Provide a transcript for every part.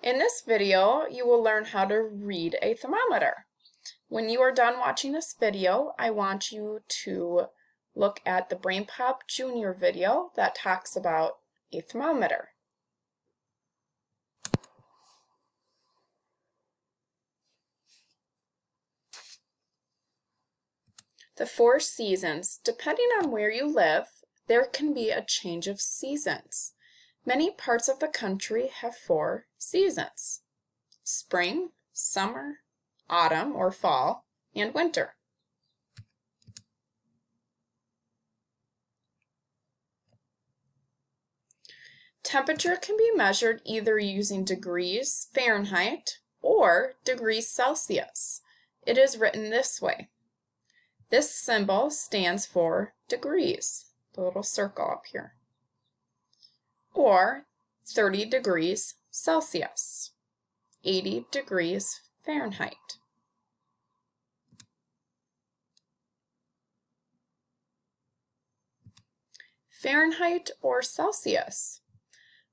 In this video, you will learn how to read a thermometer. When you are done watching this video, I want you to look at the BrainPop Junior video that talks about a thermometer. The 4 seasons. Depending on where you live, there can be a change of seasons. Many parts of the country have 4 seasons: spring, summer, autumn or fall, and winter. Temperature can be measured either using degrees Fahrenheit or degrees Celsius. It is written this way. This symbol stands for degrees, the little circle up here, or 30 degrees Celsius, 80 degrees Fahrenheit. Fahrenheit or Celsius.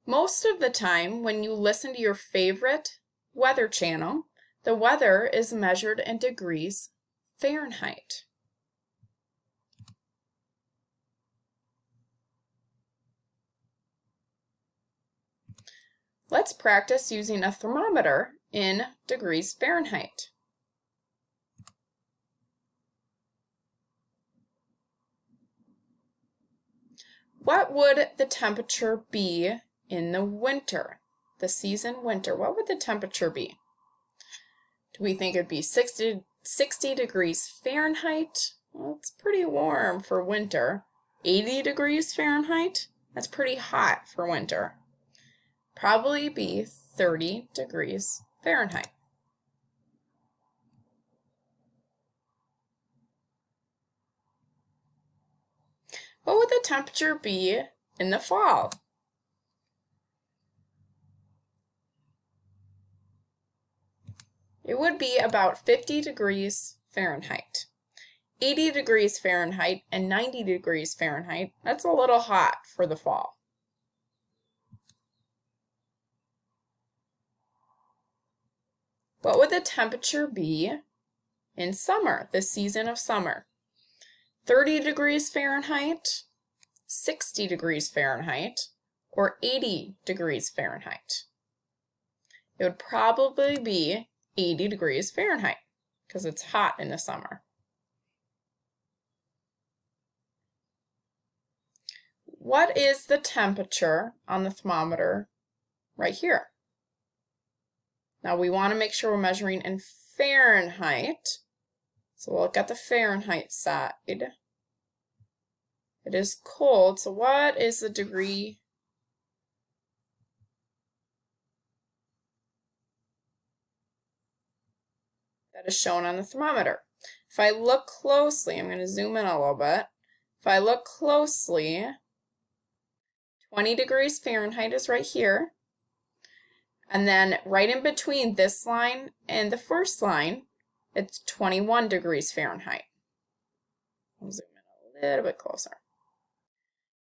Most of the time when you listen to your favorite weather channel, the weather is measured in degrees Fahrenheit. Let's practice using a thermometer in degrees Fahrenheit. What would the temperature be in the winter, the season winter? What would the temperature be? Do we think it'd be 60 degrees Fahrenheit? Well, it's pretty warm for winter. 80 degrees Fahrenheit? That's pretty hot for winter. Probably be 30 degrees Fahrenheit. What would the temperature be in the fall? It would be about 50 degrees Fahrenheit. 80 degrees Fahrenheit and 90 degrees Fahrenheit, that's a little hot for the fall. What would the temperature be in summer, the season of summer? 30 degrees Fahrenheit, 60 degrees Fahrenheit, or 80 degrees Fahrenheit? It would probably be 80 degrees Fahrenheit because it's hot in the summer. What is the temperature on the thermometer right here? Now we want to make sure we're measuring in Fahrenheit. So we'll look at the Fahrenheit side. It is cold, so what is the degree? That is shown on the thermometer. If I look closely, I'm going to zoom in a little bit. If I look closely, 20 degrees Fahrenheit is right here. And then right in between this line and the first line, it's 21 degrees Fahrenheit. I'll zoom in a little bit closer.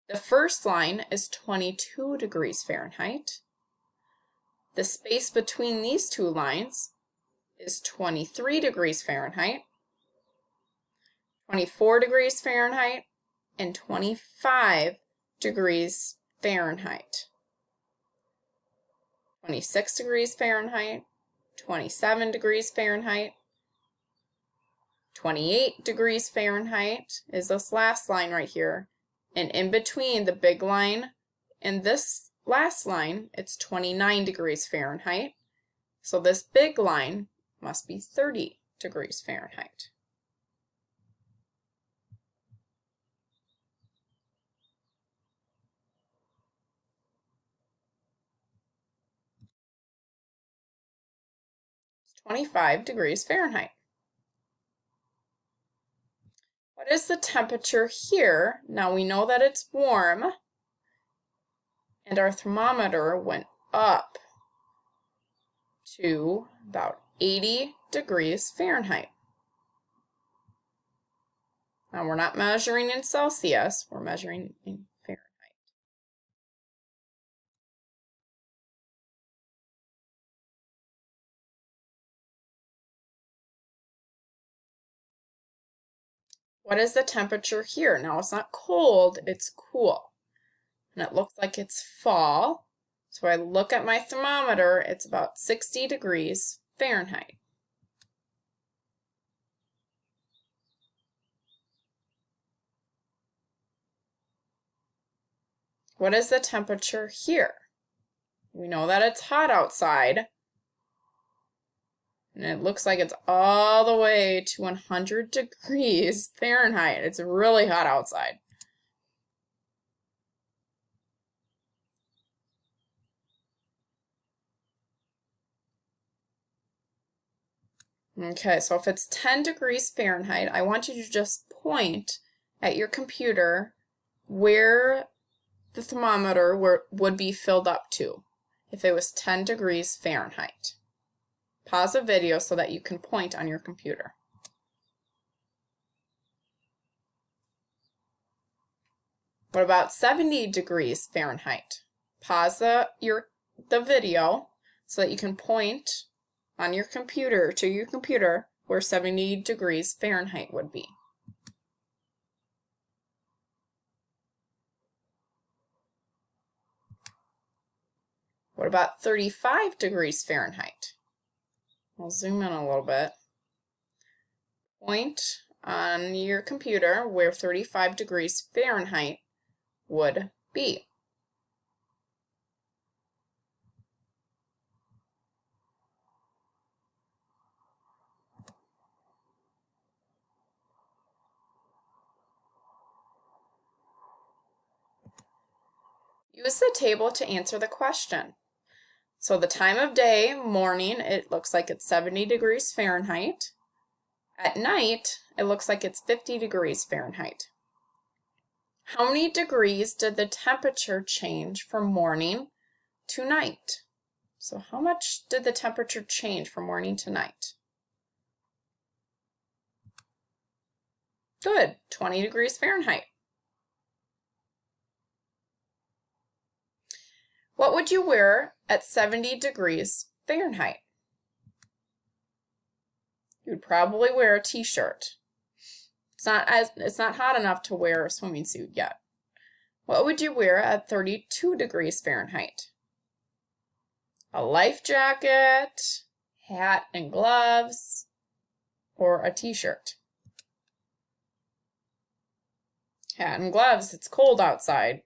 The first line is 22 degrees Fahrenheit. The space between these two lines is 23 degrees Fahrenheit, 24 degrees Fahrenheit, and 25 degrees Fahrenheit. 26 degrees Fahrenheit, 27 degrees Fahrenheit, 28 degrees Fahrenheit is this last line right here. And in between the big line and this last line, it's 29 degrees Fahrenheit. So this big line must be 30 degrees Fahrenheit. It's 25 degrees Fahrenheit. What is the temperature here? Now we know that it's warm, and our thermometer went up to about 80 degrees Fahrenheit. Now we're not measuring in Celsius, we're measuring in Fahrenheit. What is the temperature here? Now it's not cold, it's cool. And it looks like it's fall. So I look at my thermometer, it's about 60 degrees Fahrenheit. What is the temperature here? We know that it's hot outside. And it looks like it's all the way to 100 degrees Fahrenheit. It's really hot outside. Okay, so if it's 10 degrees Fahrenheit, I want you to just point at your computer where the thermometer would be filled up to if it was 10 degrees Fahrenheit. Pause the video so that you can point on your computer. What about 70 degrees Fahrenheit? Pause the video so that you can point on your computer to your computer where 70 degrees Fahrenheit would be. What about 35 degrees Fahrenheit? I'll zoom in a little bit. Point on your computer where 35 degrees Fahrenheit would be. Use the table to answer the question. So the time of day, morning, it looks like it's 70 degrees Fahrenheit. At night, it looks like it's 50 degrees Fahrenheit. How many degrees did the temperature change from morning to night? So how much did the temperature change from morning to night? Good, 20 degrees Fahrenheit. What would you wear at 70 degrees Fahrenheit? You'd probably wear a t-shirt. It's not hot enough to wear a swimming suit yet. What would you wear at 32 degrees Fahrenheit? A life jacket, hat and gloves, or a t-shirt? Hat and gloves, it's cold outside.